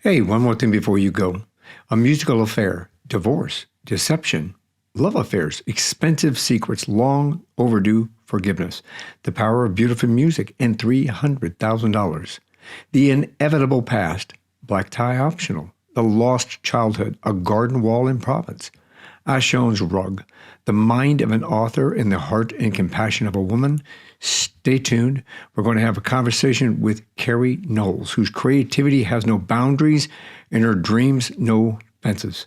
Hey, one more thing before you go. A musical affair, divorce, deception, love affairs, expensive secrets, long overdue forgiveness, the power of beautiful music, and $300,000. The inevitable past, black tie optional, the lost childhood, a garden wall in Province, Ashoan's rug, the mind of an author and the heart and compassion of a woman. Stay tuned. We're going to have a conversation with Carrie Knowles, whose creativity has no boundaries and her dreams no fences.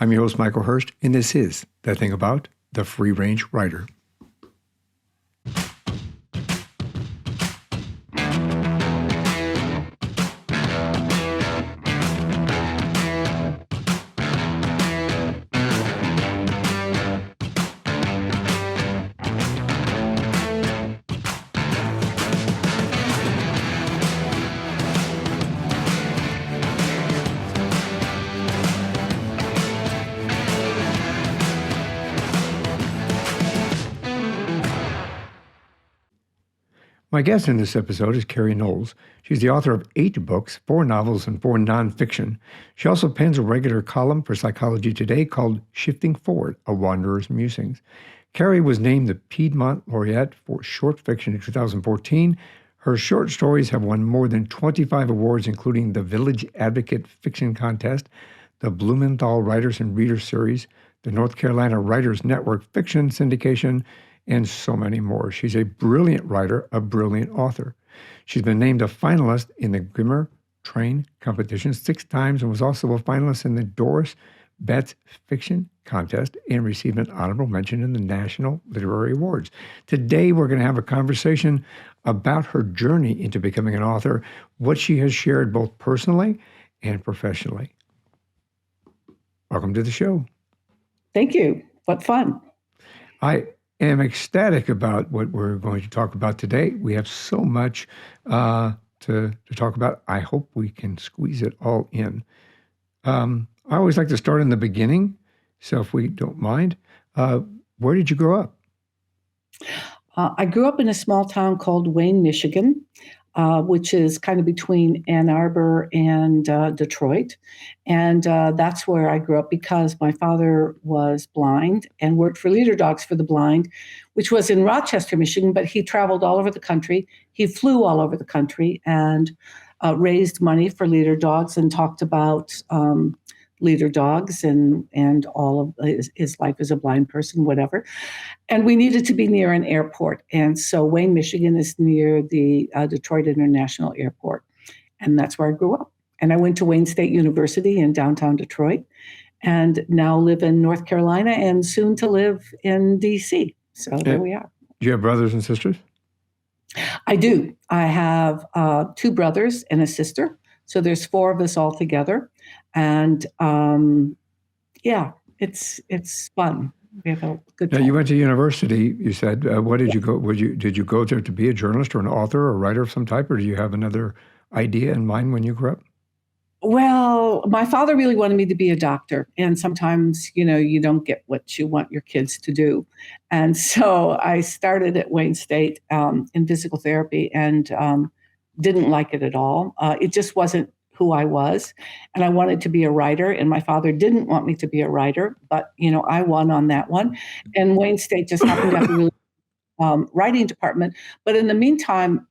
I'm your host, Michael Herst, and this is The Thing About the Free Range Writer. My guest in this episode is Carrie Knowles. She's the author of 8 books, 4 novels, and 4 nonfiction. She also pens a regular column for Psychology Today called Shifting Forward, A Wanderer's Musings. Carrie was named the Piedmont Laureate for Short Fiction in 2014. Her short stories have won more than 25 awards, including the Village Advocate Fiction Contest, the Blumenthal Writers and Readers Series, the North Carolina Writers Network Fiction Syndication, and so many more. She's a brilliant writer, a brilliant author. She's been named a finalist in the Grimmer Train competition 6 times and was also a finalist in the Doris Betts Fiction Contest and received an honorable mention in the National Literary Awards. Today, we're going to have a conversation about her journey into becoming an author, what she has shared both personally and professionally. Welcome to the show. Thank you. What fun. I am ecstatic about what we're going to talk about today. We have so much to talk about. I hope we can squeeze it all in. I always like to start in the beginning, so if we don't mind, where did you grow up? I grew up in a small town called Wayne, Michigan, which is kind of between Ann Arbor and Detroit. And that's where I grew up because my father was blind and worked for Leader Dogs for the Blind, which was in Rochester, Michigan, but he traveled all over the country. He flew all over the country and raised money for Leader Dogs and talked about Leader Dogs and all of his life as a blind person, whatever. And we needed to be near an airport. And so Wayne, Michigan is near the Detroit International Airport. And that's where I grew up. And I went to Wayne State University in downtown Detroit and now live in North Carolina and soon to live in D.C. So there we are. Do you have brothers and sisters? I do. I have 2 brothers and a sister. So there's 4 of us all together. And it's fun. We have a good time. Now, you went to university, you said. What did you go? Did you go there to be a journalist or an author or a writer of some type, or do you have another idea in mind when you grew up? Well, my father really wanted me to be a doctor. And sometimes, you don't get what you want your kids to do. And so I started at Wayne State in physical therapy and didn't like it at all. It just wasn't who I was. And I wanted to be a writer. And my father didn't want me to be a writer. But, I won on that one. And Wayne State just happened to have a really writing department. But in the meantime,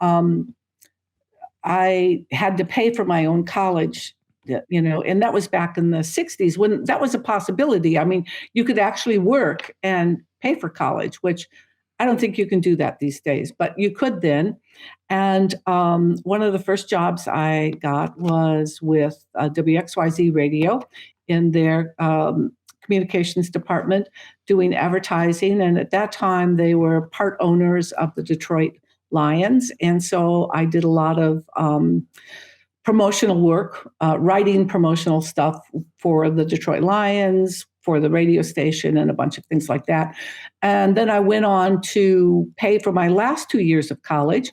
I had to pay for my own college. And that was back in the 60s when that was a possibility. I mean, you could actually work and pay for college, which I don't think you can do that these days, but you could then. And one of the first jobs I got was with WXYZ Radio in their communications department doing advertising. And at that time, they were part owners of the Detroit Lions. And so I did a lot of promotional work, writing promotional stuff for the Detroit Lions, for the radio station, and a bunch of things like that. And then I went on to pay for my last 2 years of college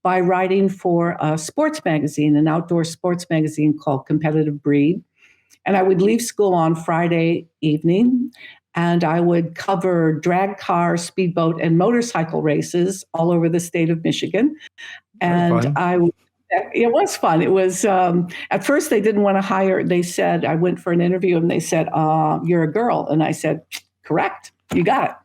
by writing for a sports magazine, an outdoor sports magazine called Competitive Breed. And I would leave school on Friday evening, and I would cover drag car, speedboat, and motorcycle races all over the state of Michigan. And I would It was fun. It was, at first they didn't want to hire. They said, I went for an interview and they said, you're a girl. And I said, correct, you got it.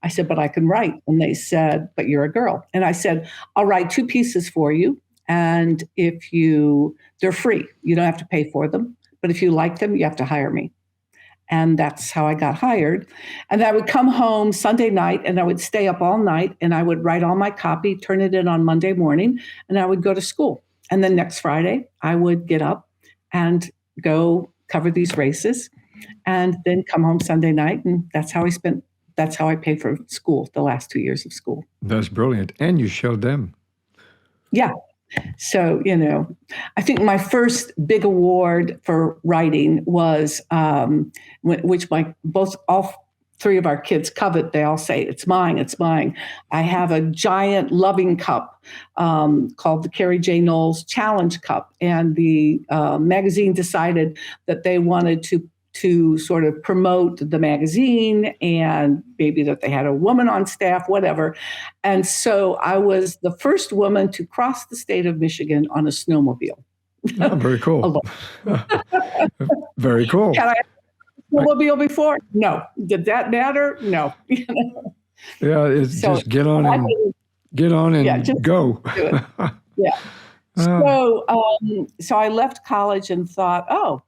I said, but I can write. And they said, but you're a girl. And I said, I'll write 2 pieces for you. And they're free. You don't have to pay for them. But if you like them, you have to hire me. And that's how I got hired. And I would come home Sunday night and I would stay up all night and I would write all my copy, turn it in on Monday morning, and I would go to school. And then next Friday, I would get up and go cover these races and then come home Sunday night. And that's how I paid for school, the last 2 years of school. That's brilliant. And you showed them. Yeah. So, I think my first big award for writing was, which all 3 of our kids covet. They all say, it's mine, it's mine. I have a giant loving cup called the Carrie Knowles Challenge Cup. And the magazine decided that they wanted to sort of promote the magazine and maybe that they had a woman on staff, whatever. And so I was the first woman to cross the state of Michigan on a snowmobile. Oh, very cool. Very cool. Had I had a snowmobile before? No. Did that matter? No. Yeah, it's so, just get on and go. Do it. Yeah. So I left college and thought,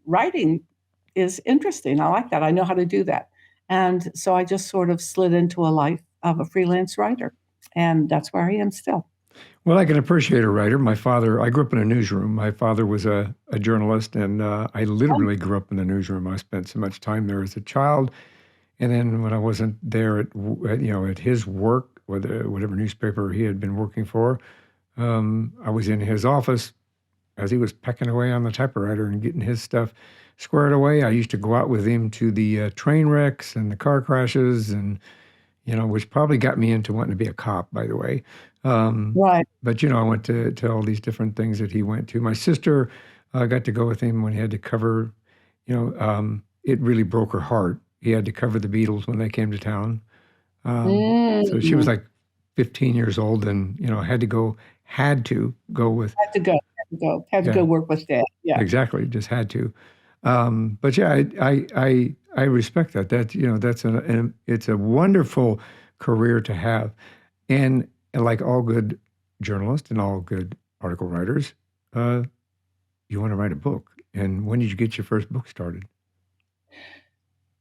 writing is interesting. I like that. I know how to do that. And so I just sort of slid into a life of a freelance writer. And that's where I am still. Well, I can appreciate a writer. I grew up in a newsroom. My father was a journalist, and I literally grew up in the newsroom. I spent so much time there as a child. And then when I wasn't there at his work, whatever newspaper he had been working for, I was in his office as he was pecking away on the typewriter and getting his stuff squared away. I used to go out with him to the train wrecks and the car crashes, and which probably got me into wanting to be a cop, by the way. Right. But I went to all these different things that he went to. My sister got to go with him when he had to cover. It really broke her heart. He had to cover the Beatles when they came to town. So she was like 15 years old, and had to go with. Had to go work with Dad. Yeah, exactly. Just had to. But yeah, I respect that. It's a wonderful career to have, and like all good journalists and all good article writers, you want to write a book. And when did you get your first book started?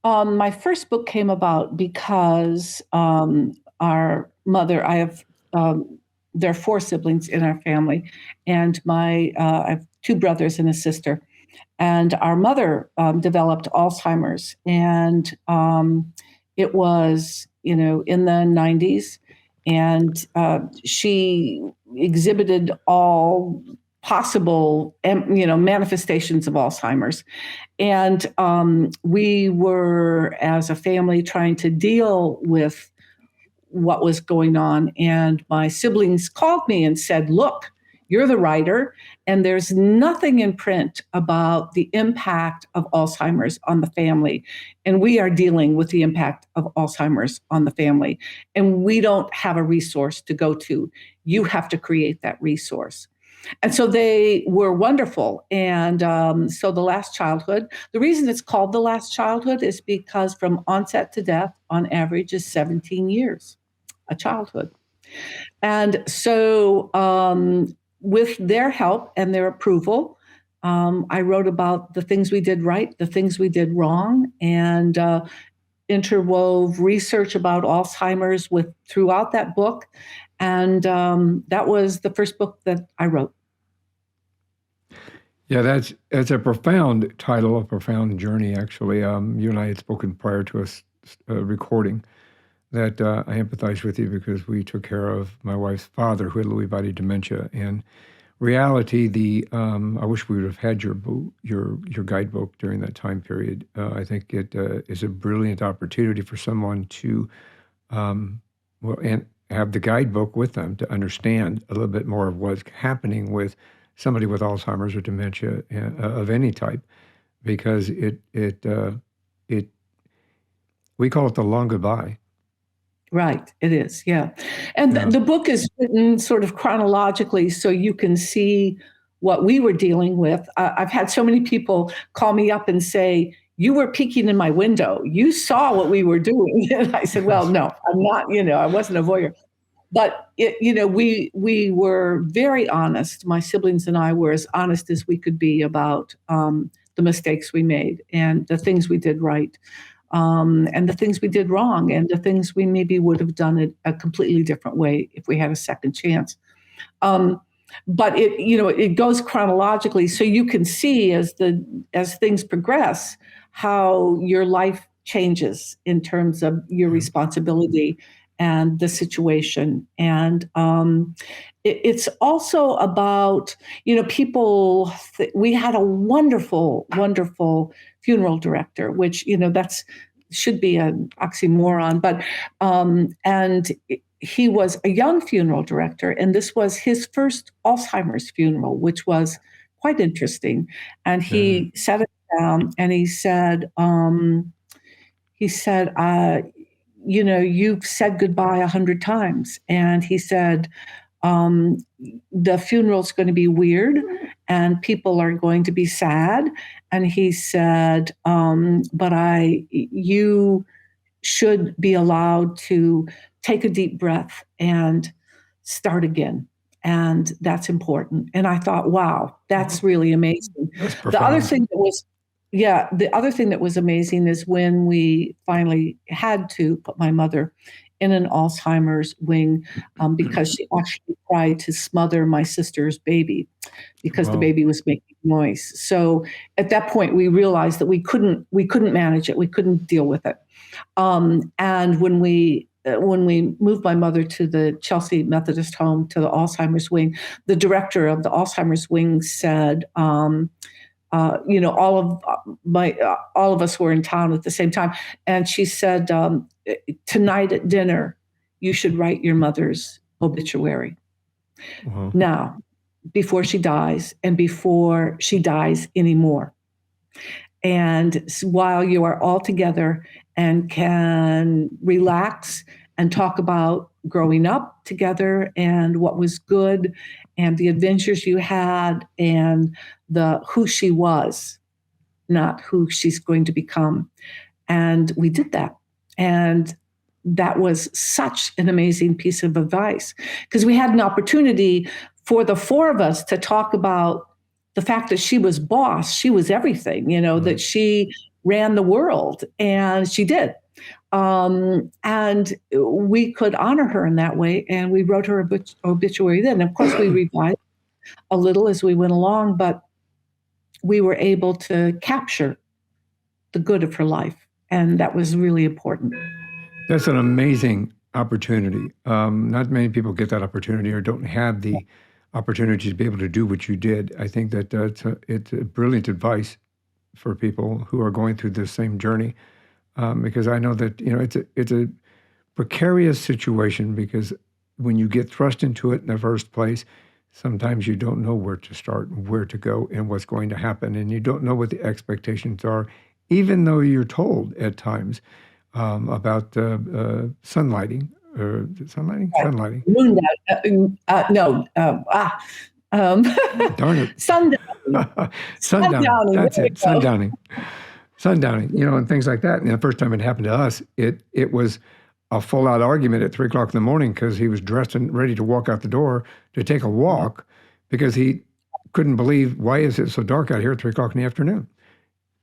My first book came about because our mother. There are 4 siblings in our family, and I have 2 brothers and a sister. And our mother developed Alzheimer's, and it was, in the 90s, and she exhibited all possible, manifestations of Alzheimer's. And we were, as a family, trying to deal with what was going on. And my siblings called me and said, look, you're the writer, and there's nothing in print about the impact of Alzheimer's on the family. And we are dealing with the impact of Alzheimer's on the family. And we don't have a resource to go to. You have to create that resource. And so they were wonderful. And so The Last Childhood, the reason it's called The Last Childhood is because from onset to death, on average, is 17 years, a childhood. And so with their help and their approval, I wrote about the things we did right, the things we did wrong, and interwove research about Alzheimer's throughout that book. And that was the first book that I wrote. Yeah, that's a profound title, a profound journey, actually. You and I had spoken prior to us recording that I empathize with you because we took care of my wife's father who had Lewy body dementia. And reality, I wish we would have had your guidebook during that time period. I think it is a brilliant opportunity for someone to, and have the guidebook with them to understand a little bit more of what's happening with somebody with Alzheimer's or dementia of any type, because we call it the long goodbye. Right, it is, yeah. And Yeah. the book is written sort of chronologically so you can see what we were dealing with. I've had so many people call me up and say, "You were peeking in my window. You saw what we were doing." And I said, "Well, no, I'm not, I wasn't a voyeur." But we were very honest. My siblings and I were as honest as we could be about the mistakes we made and the things we did right, and the things we did wrong, and the things we maybe would have done it a completely different way if we had a second chance. Um, but it goes chronologically, so you can see as things progress how your life changes in terms of your Yeah. responsibility and the situation. And it's also about, people. We had a wonderful, wonderful funeral director, which that's should be an oxymoron, but and he was a young funeral director, and this was his first Alzheimer's funeral, which was quite interesting. And Yeah. he sat it down and he said, you've said goodbye 100 times. And he said, um, the funeral's going to be weird and people are going to be sad. And he said, but you should be allowed to take a deep breath and start again. And that's important. And I thought, wow, that's really amazing. That's The other profound. thing that was, yeah, the other thing that was amazing is when we finally had to put my mother in an Alzheimer's wing, because she actually tried to smother my sister's baby because the Wow. baby was making noise. So at that point, we realized that we couldn't manage it. We couldn't deal with it. And when we moved my mother to the Chelsea Methodist Home to the Alzheimer's wing, the director of the Alzheimer's wing said, all of us were in town at the same time, and she said, tonight at dinner, you should write your mother's obituary Wow. now, before she dies, and before she dies anymore. And while you are all together and can relax and talk about growing up together and what was good and the adventures you had and the who she was, not who she's going to become. And we did that. And that was such an amazing piece of advice because we had an opportunity for the four of us to talk about the fact that she was boss, she was everything, that she ran the world, and she did. And we could honor her in that way. And we wrote her obituary then. Of course, we revised a little as we went along, but we were able to capture the good of her life. And that was really important. That's an amazing opportunity. Not many people get that opportunity or don't have the opportunity to be able to do what you did. I think that it's a brilliant advice for people who are going through this same journey, because I know that it's a precarious situation because when you get thrust into it in the first place, sometimes you don't know where to start, where to go, and what's going to happen, and you don't know what the expectations are, even though you're told at times about sunlighting. Sunlighting? Right. Sunlighting. Darn it. Sundowning. Sundowning. Sundowning. That's There we it. go. Sundowning. Sundowning. And things like that. And the first time it happened to us, it was a full-out argument at 3 o'clock in the morning because he was dressed and ready to walk out the door to take a walk because he couldn't believe, why is it so dark out here at 3 o'clock in the afternoon?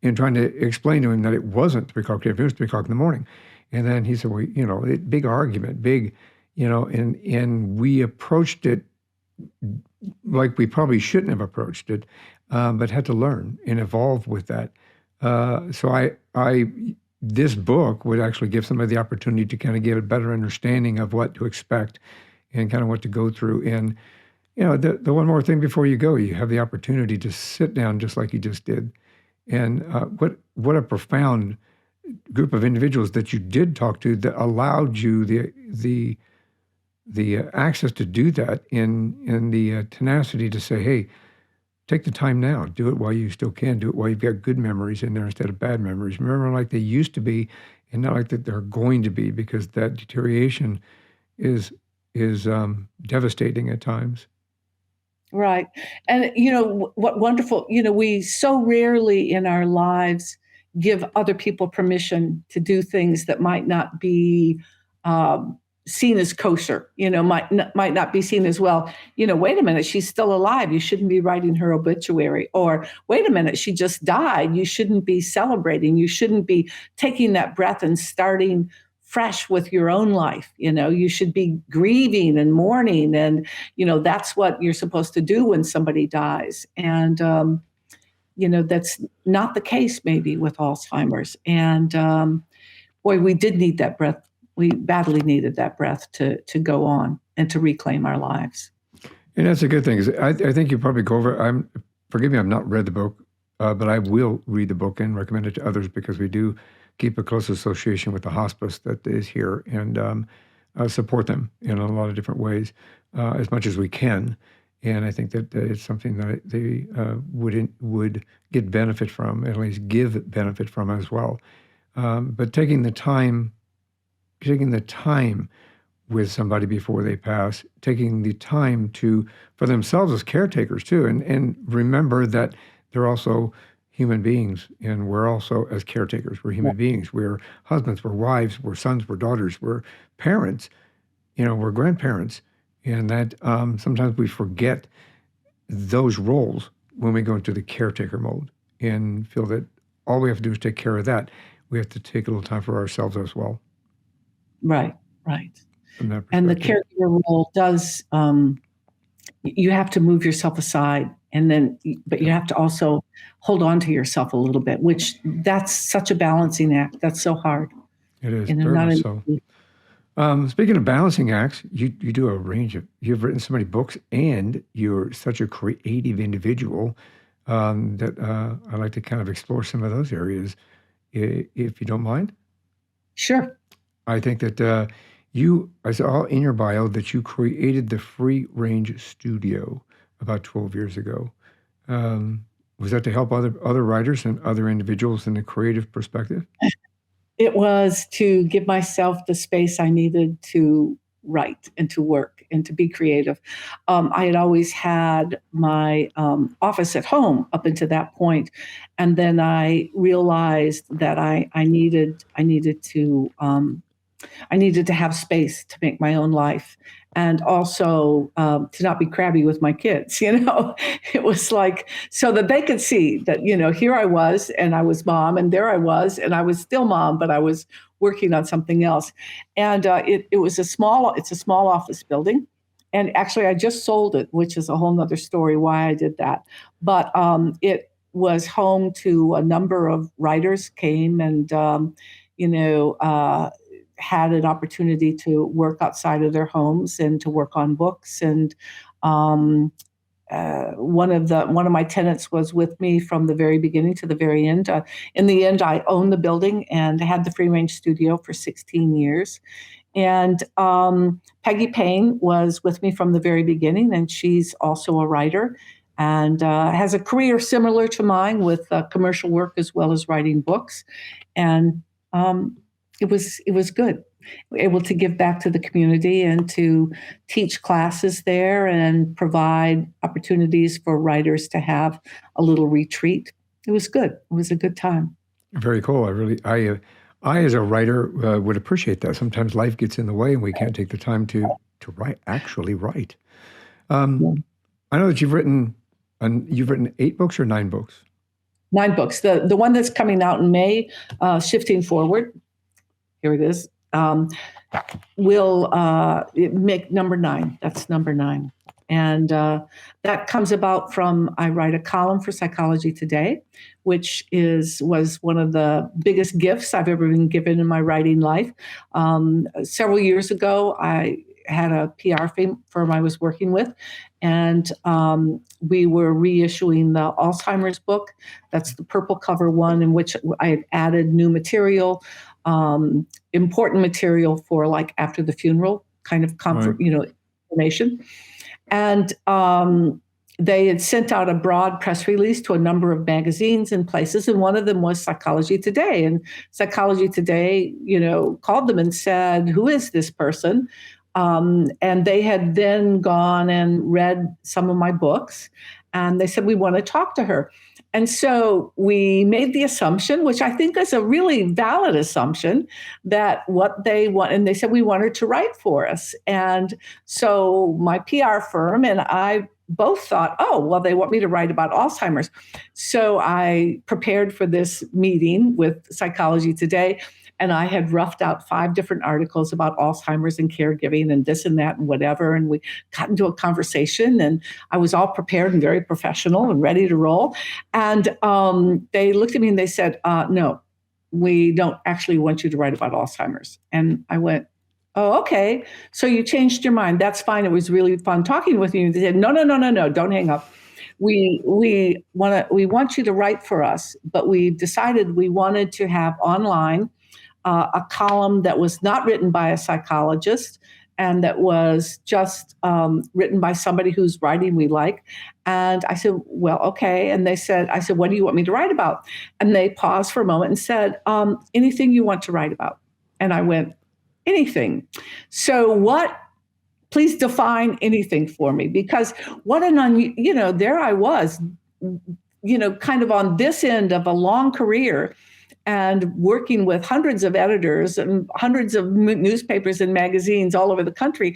And trying to explain to him that it wasn't 3 o'clock in the afternoon, it was 3 o'clock in the morning. And then he said, well, big argument, and we approached it like we probably shouldn't have approached it, but had to learn and evolve with that. So this book would actually give somebody the opportunity to kind of get a better understanding of what to expect and kind of what to go through. And, the one more thing before you go, you have the opportunity to sit down just like you just did. And what a profound group of individuals that you did talk to that allowed you the access to do that and the tenacity to say, hey, take the time now. Do it while you still can. Do it while you've got good memories in there instead of bad memories. Remember like they used to be, and not like that they're going to be, because that deterioration is devastating at times. Right. And, what wonderful, we so rarely in our lives give other people permission to do things that might not be um, seen as kosher, might not be seen as, well, wait a minute, she's still alive. You shouldn't be writing her obituary. Or wait a minute, she just died. You shouldn't be celebrating. You shouldn't be taking that breath and starting fresh with your own life. You should be grieving and mourning, and that's what you're supposed to do when somebody dies. And that's not the case maybe with Alzheimer's. And boy, we did need that breath. We badly needed that breath to go on and to reclaim our lives. And that's a good thing. I think you probably go over. Forgive me, I've not read the book, but I will read the book and recommend it to others, because we do keep a close association with the hospice that is here, and support them in a lot of different ways as much as we can. And I think that it's something that they would get benefit from, at least give benefit from as well. But taking the time with somebody before they pass, taking the time for themselves as caretakers too, and remember that they're also human beings, and we're also, as caretakers, we're human beings. We're husbands, we're wives, we're sons, we're daughters, we're parents, we're grandparents, and that sometimes we forget those roles when we go into the caretaker mode and feel that all we have to do is take care of that. We have to take a little time for ourselves as well. Right. And the caregiver role does, you have to move yourself aside, but you have to also hold on to yourself a little bit, which that's such a balancing act. That's so hard. It is, very much so. Speaking of balancing acts, you do a range you've written so many books, and you're such a creative individual that I'd like to kind of explore some of those areas, if you don't mind. Sure. I think that I saw in your bio that you created the Free Range Studio about 12 years ago. Was that to help other writers and other individuals in the creative perspective? It was to give myself the space I needed to write and to work and to be creative. I had always had my office at home up until that point, and then I realized that I needed to have space to make my own life, and also to not be crabby with my kids. It was like, so that they could see that, here I was, and I was mom, and there I was, and I was still mom, but I was working on something else. And it's a small office building. And actually I just sold it, which is a whole nother story why I did that. But it was home to a number of writers came and, had an opportunity to work outside of their homes and to work on books. And one of my tenants was with me from the very beginning to the very end. In the end, I owned the building and had the Free Range Studio for 16 years. And Peggy Payne was with me from the very beginning, and she's also a writer and has a career similar to mine with commercial work as well as writing books. And it was good, able to give back to the community and to teach classes there and provide opportunities for writers to have a little retreat. It was good. It was a good time. Very cool. I as a writer would appreciate that. Sometimes life gets in the way and we can't take the time to actually write. I know that you've written 8 books or 9 books? 9 books. The one that's coming out in May, Shifting Forward. Here it is. Will make number 9. That's number 9. And that comes about from, I write a column for Psychology Today, which was one of the biggest gifts I've ever been given in my writing life. Several years ago, I had a PR firm I was working with, and we were reissuing the Alzheimer's book. That's the purple cover one, in which I had added new material, important material for like after the funeral kind of comfort, right. Information. And they had sent out a broad press release to a number of magazines and places, and one of them was Psychology Today. And Psychology Today, called them and said, "Who is this person?" And they had then gone and read some of my books, and they said, "We want to talk to her." And so we made the assumption, which I think is a really valid assumption, that what they want, and they said, "We want her to write for us." And so my PR firm and I both thought, "Oh, well, they want me to write about Alzheimer's." So I prepared for this meeting with Psychology Today, and I had roughed out 5 different articles about Alzheimer's and caregiving and this and that and whatever. And we got into a conversation, and I was all prepared and very professional and ready to roll. And they looked at me and they said, "No, we don't actually want you to write about Alzheimer's." And I went, "Oh, okay. So you changed your mind. That's fine. It was really fun talking with you." They said, "No, no, no, no, no. Don't hang up. We want you to write for us, but we decided we wanted to have online a column that was not written by a psychologist and that was just written by somebody whose writing we like." And I said, "Well, okay." And I said, "What do you want me to write about?" And they paused for a moment and said, "Anything you want to write about." And I went, "Anything." So please define anything for me, because there I was, kind of on this end of a long career and working with hundreds of editors and hundreds of newspapers and magazines all over the country,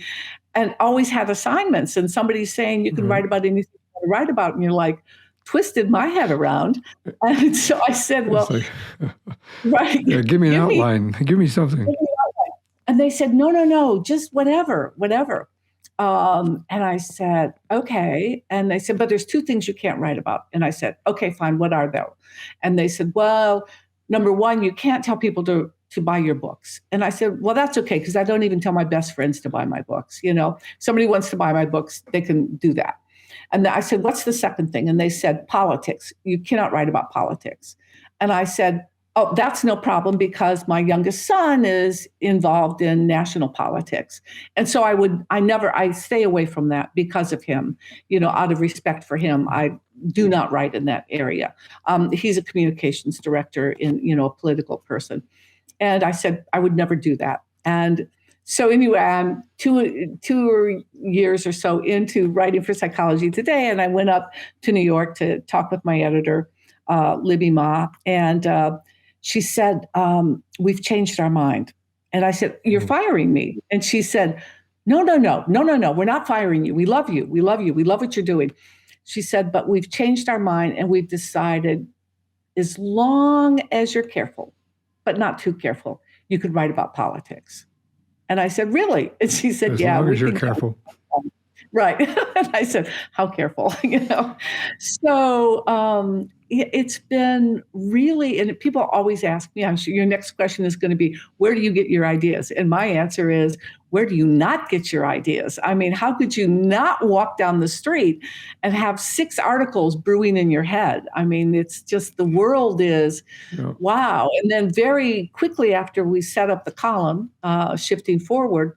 and always had assignments. And somebody's saying, "You can write about anything you want to write about." And you're like, twisted my head around. And so I said, "Well, right. Yeah, give me an outline. Give me something." And they said, "No, no, no, just whatever. And I said, "Okay." And they said, "But there's 2 things you can't write about." And I said, "Okay, fine. What are they?" And they said, "Well, number 1, you can't tell people to buy your books." And I said, "Well, that's okay, because I don't even tell my best friends to buy my books. Somebody wants to buy my books, they can do that." And I said, "What's the second thing?" And they said, "Politics. You cannot write about politics." And I said, "Oh, that's no problem, because my youngest son is involved in national politics." And so I stay away from that because of him, out of respect for him. I do not write in that area. He's a communications director in, a political person. And I said, I would never do that. And so anyway, I'm 2 years or so into writing for Psychology Today. And I went up to New York to talk with my editor, Libby Ma. And she said, "We've changed our mind." And I said, "You're firing me?" And she said, No, no, no, no, no, no. We're not firing you. We love you. We love you. We love what you're doing." She said, "But we've changed our mind, and we've decided, as long as you're careful, but not too careful, you could write about politics." And I said, "Really?" And she said, "Yeah." As long as you're careful. Right. And I said, "How careful?" So it's been really, and people always ask me, I'm sure your next question is going to be, where do you get your ideas? And my answer is, where do you not get your ideas? I mean, how could you not walk down the street and have 6 articles brewing in your head? I mean, it's just, the world is, wow. And then very quickly after we set up the column, Shifting Forward,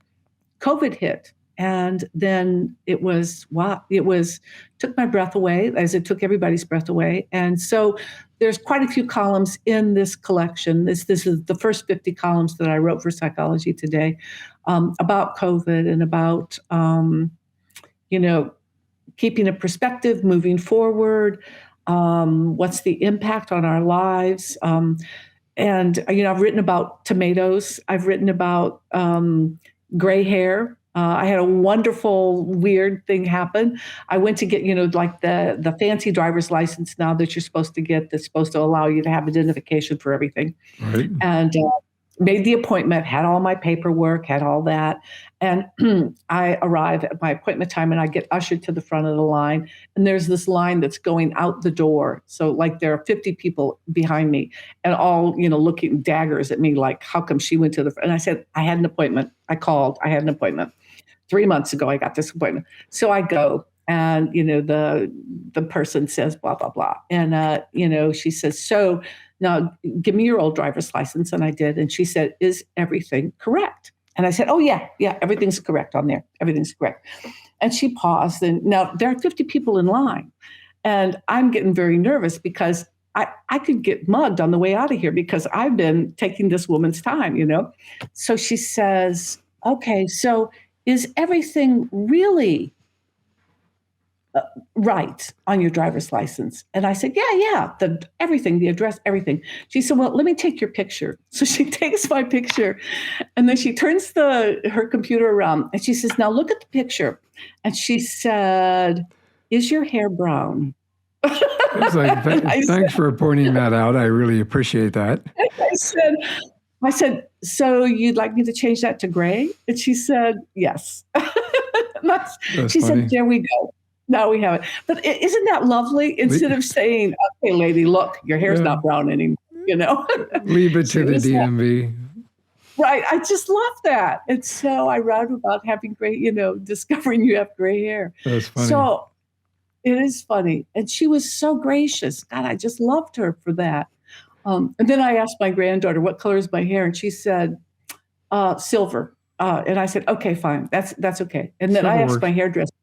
COVID hit. And then it was, wow, took my breath away, as it took everybody's breath away. And so there's quite a few columns in this collection. This is the first 50 columns that I wrote for Psychology Today, about COVID and about, keeping a perspective, moving forward, what's the impact on our lives. And I've written about tomatoes. I've written about gray hair. I had a wonderful, weird thing happen. I went to get, like the fancy driver's license now that you're supposed to get, that's supposed to allow you to have identification for everything. Right. And made the appointment, had all my paperwork, had all that. And I arrive at my appointment time, and I get ushered to the front of the line. And there's this line that's going out the door. So like there are 50 people behind me, and all, looking daggers at me like, how come she went to the front? And I said, I had an appointment. I called. I had an appointment. 3 months ago, I got this appointment. So I go, and, the person says, blah, blah, blah. And, she says, "So now give me your old driver's license." And I did. And she said, "Is everything correct?" And I said, "Oh, yeah, everything's correct on there. Everything's correct." And she paused. And now there are 50 people in line. And I'm getting very nervous because I could get mugged on the way out of here because I've been taking this woman's time, you know? So she says, okay, so is everything really right on your driver's license? And I said, yeah, everything, the address, everything. She said, well, let me take your picture. So she takes my picture and then she turns her computer around and she says, now look at the picture. And she said, is your hair brown? It's like, thanks for pointing that out. I really appreciate that. I said, so you'd like me to change that to gray? And she said, yes. She said, there we go. Now we have it. But isn't that lovely? Instead of saying, okay, lady, look, your hair's not brown anymore, you know? Leave it to the DMV. Right. I just love that. And so I wrote about having gray, you know, discovering you have gray hair. That's funny. So it is funny. And she was so gracious. God, I just loved her for that. And then I asked my granddaughter, what color is my hair? And she said, silver. And I said, okay, fine. That's okay. And then I asked my hairdresser,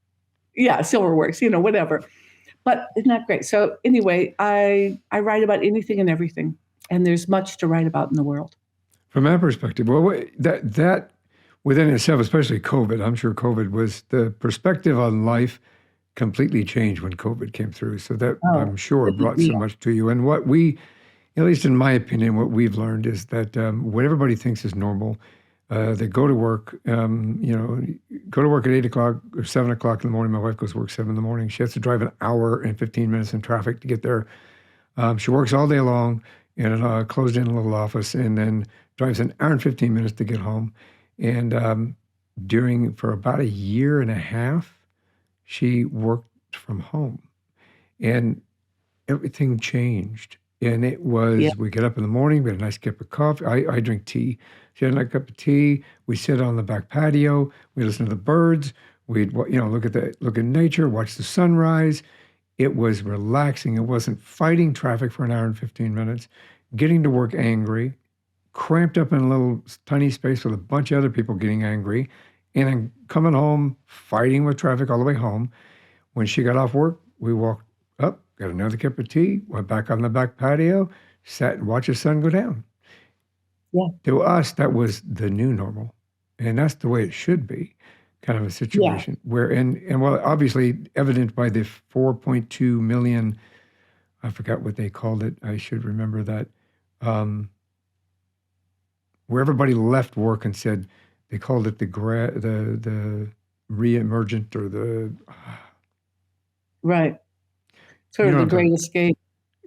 yeah, silver works, you know, whatever. But isn't that great? So anyway, I write about anything and everything. And there's much to write about in the world. From that perspective, well, that within itself, especially COVID, I'm sure COVID was the perspective on life completely changed when COVID came through. So that I'm sure brought so much to you. And what at least in my opinion, what we've learned is that what everybody thinks is normal, they go to work, go to work at 8 o'clock or 7 o'clock in the morning. My wife goes to work 7 in the morning. She has to drive an hour and 15 minutes in traffic to get there. She works all day long in a closed-in little office and then drives an hour and 15 minutes to get home. And for about a year and a half, she worked from home. And everything changed. And it was, we get up in the morning, we had a nice cup of coffee. I drink tea. She had a nice cup of tea. We sit on the back patio. We listen to the birds. We'd, look at nature, watch the sunrise. It was relaxing. It wasn't fighting traffic for an hour and 15 minutes, getting to work angry, cramped up in a little tiny space with a bunch of other people getting angry, and then coming home, fighting with traffic all the way home. When she got off work, we walked up, got another cup of tea, went back on the back patio, sat and watched the sun go down. Yeah. To us, that was the new normal. And that's the way it should be, kind of a situation where, and well, obviously evident by the 4.2 million, I forgot what they called it. I should remember that. Where everybody left work and said, they called it the re-emergent or the... Right. Sort of the great escape.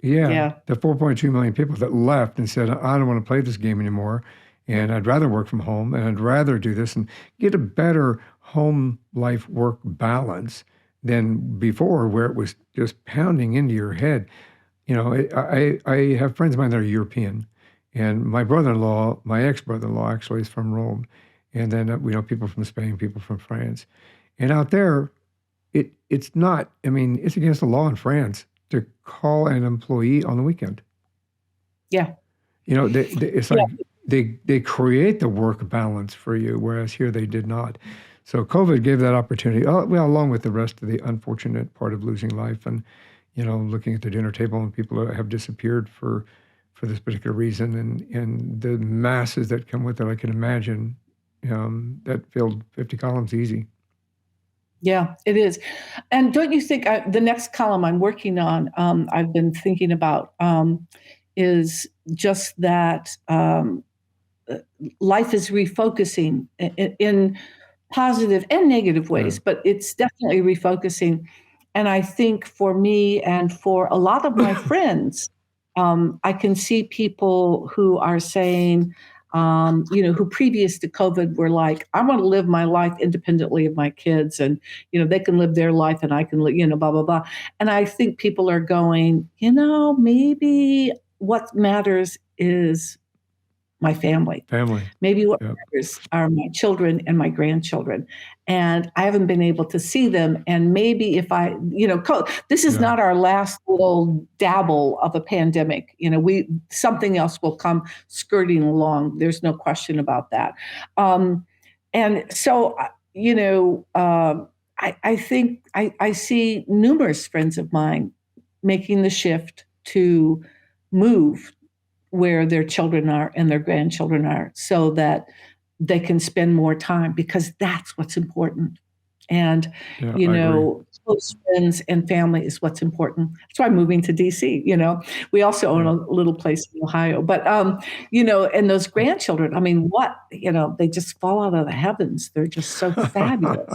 Yeah. The 4.2 million people that left and said, I don't want to play this game anymore. And I'd rather work from home and I'd rather do this and get a better home life work balance than before, where it was just pounding into your head. You know, I have friends of mine that are European, and my brother-in-law, my ex-brother-in-law actually is from Rome. And then we know people from Spain, people from France. And out there, it's not, I mean, it's against the law in France to call an employee on the weekend. Yeah. You know, it's like they create the work balance for you, whereas here they did not. So COVID gave that opportunity, well, along with the rest of the unfortunate part of losing life and, you know, looking at the dinner table and people have disappeared for this particular reason and the masses that come with it, I can imagine that filled 50 columns easy. Yeah, it is. And don't you think the next column I'm working on, I've been thinking about, is just that life is refocusing in positive and negative ways, but it's definitely refocusing. And I think for me and for a lot of my friends, I can see people who are saying, who previous to COVID were like, I want to live my life independently of my kids and, they can live their life and I can live, blah, blah, blah. And I think people are going, maybe what matters is my family. Maybe what matters are my children and my grandchildren. And I haven't been able to see them. And maybe if this is not our last little dabble of a pandemic. Something else will come skirting along. There's no question about that. And so, I think I see numerous friends of mine making the shift to move where their children are and their grandchildren are so that they can spend more time, because that's what's important. And, Yeah, I agree. close friends and family is what's important. That's why I'm moving to DC. We also own Yeah. a little place in Ohio, but, and those grandchildren, I mean, they just fall out of the heavens. They're just so fabulous.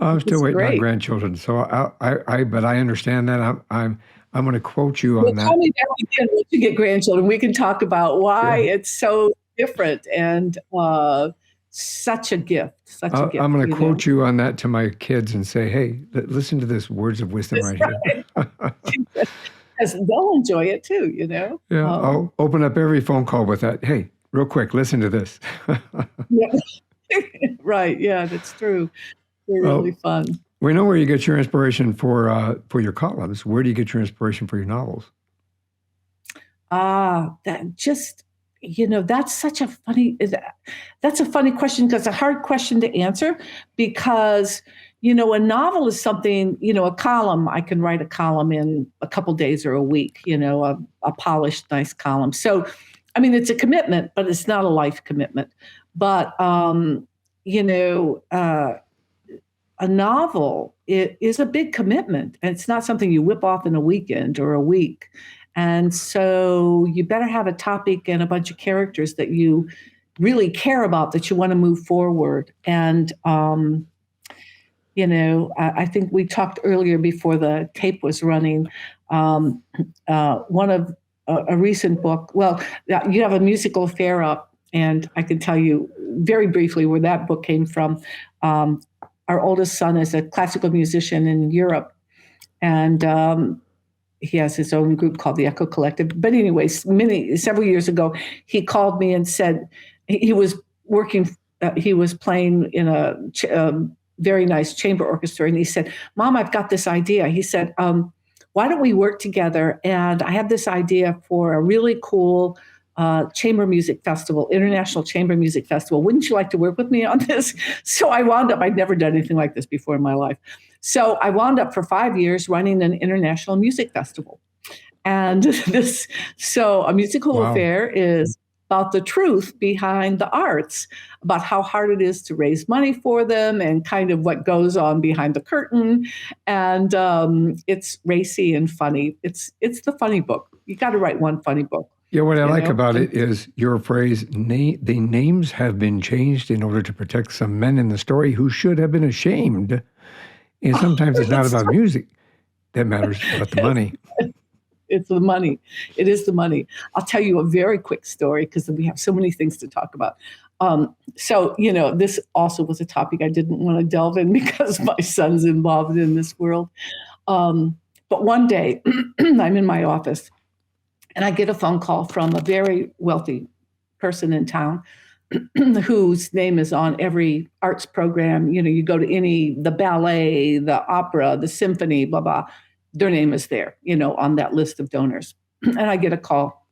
I'm still It's waiting on great. grandchildren, so but I understand that. I'm going to quote you Well, on that. tell me that again once you get grandchildren. We can talk about why Yeah. it's so different and such a gift, I'm going to quote you on that to my kids and say, hey, listen to this words of wisdom That's right here. right. Because they'll enjoy it too. Yeah, I'll open up every phone call with that. Hey, real quick, listen to this. Yeah. Right. Yeah, that's true. They're Well, really fun. we know where you get your inspiration for your columns. Where do you get your inspiration for your novels? That just, that's a funny question, because a hard question to answer, because, a novel is something, a column, I can write a column in a couple days or a week, a polished, nice column. So, I mean, it's a commitment, but it's not a life commitment. But, a novel, it is a big commitment, and it's not something you whip off in a weekend or a week. And so you better have a topic and a bunch of characters that you really care about, that you want to move forward. And, I think we talked earlier before the tape was running, one of a recent book. Well, you have a musical affair up, and I can tell you very briefly where that book came from. Our oldest son is a classical musician in Europe, and he has his own group called the Echo Collective. But anyways, several years ago, he called me and said he was he was playing in a very nice chamber orchestra, and he said, "Mom, I've got this idea." He said, "Why don't we work together? And I have this idea for a really cool chamber music festival, international chamber music festival. Wouldn't you like to work with me on this?" So I wound up, I'd never done anything like this before in my life. So I wound up for 5 years running an international music festival. And so a musical Wow. affair is about the truth behind the arts, about how hard it is to raise money for them, and kind of what goes on behind the curtain. And it's racy and funny. It's the funny book. You got to write one funny book. Yeah, what I like about it is your phrase, the names have been changed in order to protect some men in the story who should have been ashamed. And sometimes it's not about music that matters, but the money. It's the money. It is the money. I'll tell you a very quick story, because we have so many things to talk about. So, this also was a topic I didn't want to delve in because my son's involved in this world. But one day I'm in my office, and I get a phone call from a very wealthy person in town whose name is on every arts program. You go to the ballet, the opera, the symphony, blah, blah. Their name is there, on that list of donors. And I get a call.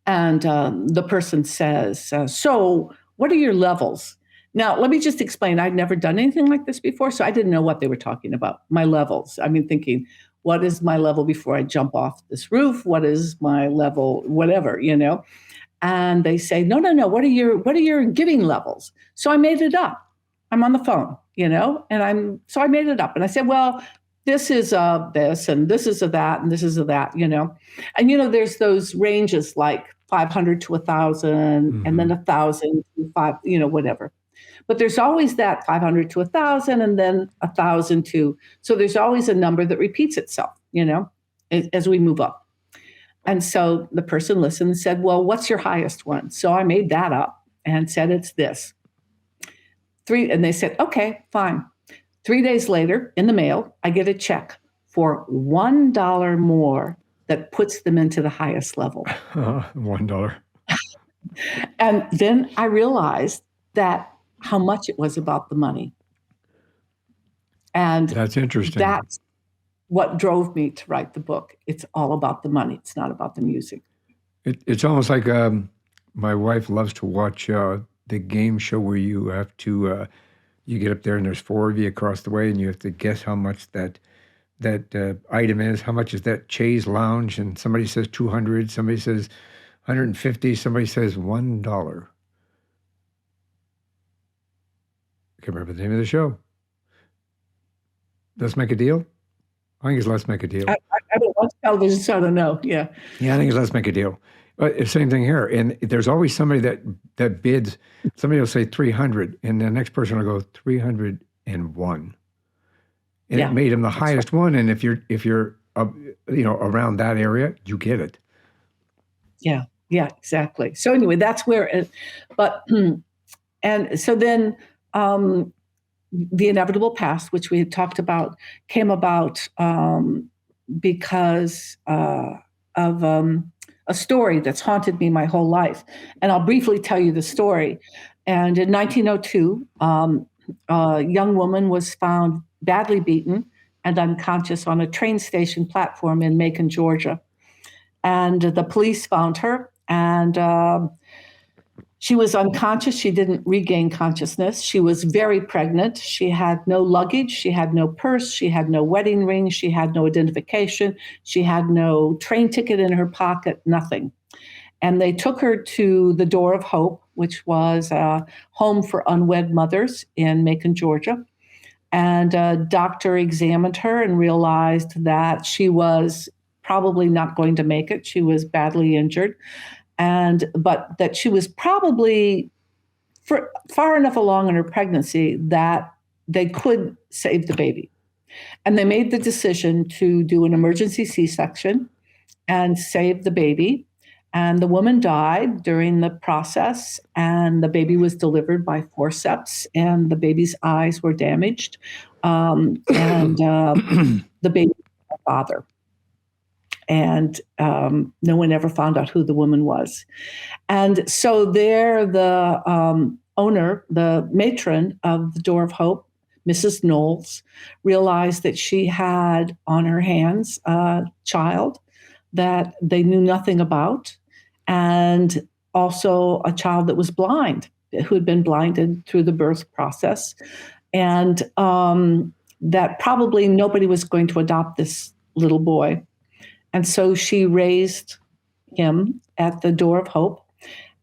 And the person says, "So what are your levels?" Now, let me just explain. I'd never done anything like this before, so I didn't know what they were talking about. My levels. I mean, thinking, what is my level before I jump off this roof? What is my level, whatever, And they say, no. What are your giving levels? So I made it up. I'm on the phone, so I made it up. And I said, well, this is this, and this is a that, and this is a that, And, there's those ranges like 500 to 1,000, and then 1,000 to 5, whatever. But there's always that 500 to 1,000, and then 1,000 to, so there's always a number that repeats itself, as we move up. And so the person listened and said, well, what's your highest one? So I made that up and said, it's this. And they said, okay, fine. 3 days later, in the mail, I get a check for $1 more that puts them into the highest level. $1. And then I realized that how much it was about the money. And that's interesting. That's what drove me to write the book. It's all about the money. It's not about the music. It's almost like my wife loves to watch the game show where you have to You get up there and there's four of you across the way, and you have to guess how much that item is. How much is that chaise lounge? And somebody says 200, somebody says 150, somebody says $1. I can't remember the name of the show. Let's Make a Deal? I think it's Let's Make a Deal. I don't watch television, so I don't know. Yeah. Yeah, I think it's Let's Make a Deal. But same thing here. And there's always somebody that bids. Somebody will say 300, and the next person will go 301. And Yeah, it made him the that's highest one. And if you're around that area, you get it. Yeah, exactly. So anyway, that's where it, but and so then the inevitable past, which we had talked about, came about because of a story that's haunted me my whole life. And I'll briefly tell you the story. And in 1902, a young woman was found badly beaten and unconscious on a train station platform in Macon, Georgia. And the police found her, and she was unconscious. She didn't regain consciousness. She was very pregnant. She had no luggage. She had no purse. She had no wedding ring. She had no identification. She had no train ticket in her pocket, nothing. And they took her to the Door of Hope, which was a home for unwed mothers in Macon, Georgia. And a doctor examined her and realized that she was probably not going to make it. She was badly injured, but that she was probably far enough along in her pregnancy that they could save the baby. And they made the decision to do an emergency C-section and save the baby. And the woman died during the process, and the baby was delivered by forceps, and the baby's eyes were damaged. The baby was her father. And no one ever found out who the woman was. And so there, the owner, the matron of the Door of Hope, Mrs. Knowles, realized that she had on her hands a child that they knew nothing about, and also a child that was blind, who had been blinded through the birth process, and that probably nobody was going to adopt this little boy. And so she raised him at the Door of Hope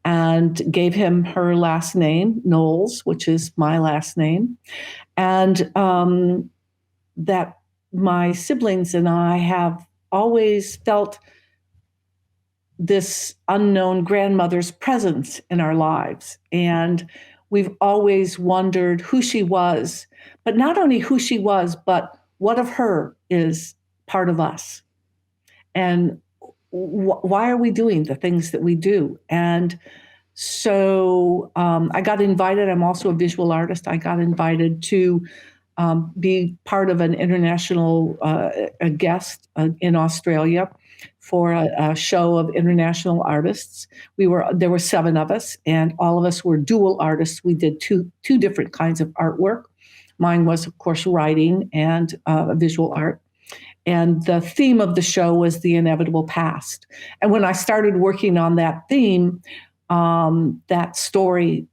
and gave him her last name, Knowles, which is my last name. And that my siblings and I have always felt this unknown grandmother's presence in our lives. And we've always wondered who she was, but not only who she was, but what of her is part of us. And why are we doing the things that we do? And so I got invited. I'm also a visual artist. I got invited to be part of an international a guest in Australia for a show of international artists. There were 7 of us, and all of us were dual artists. We did two different kinds of artwork. Mine was, of course, writing and visual art. And the theme of the show was the inevitable past. And when I started working on that theme, that story,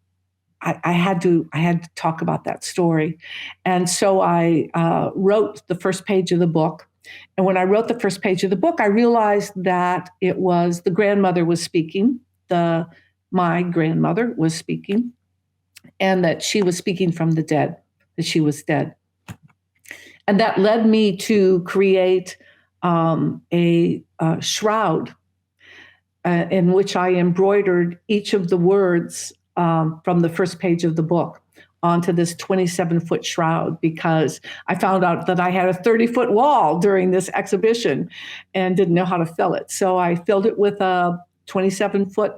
I had to talk about that story. And so I wrote the first page of the book. And when I wrote the first page of the book, I realized that it was the grandmother was speaking, my grandmother was speaking, and that she was speaking from the dead, that she was dead. And that led me to create a shroud in which I embroidered each of the words from the first page of the book onto this 27-foot shroud, because I found out that I had a 30-foot wall during this exhibition and didn't know how to fill it. So I filled it with a 27-foot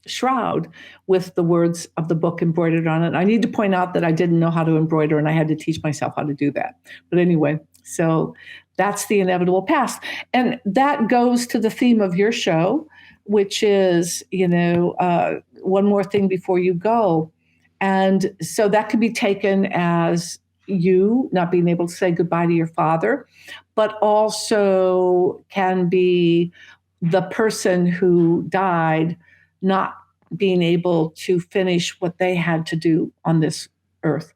shroud with the words of the book embroidered on it. I need to point out that I didn't know how to embroider, and I had to teach myself how to do that. But anyway, so that's the inevitable past. And that goes to the theme of your show, which is, one more thing before you go. And so that could be taken as you not being able to say goodbye to your father, but also can be the person who died not being able to finish what they had to do on this earth.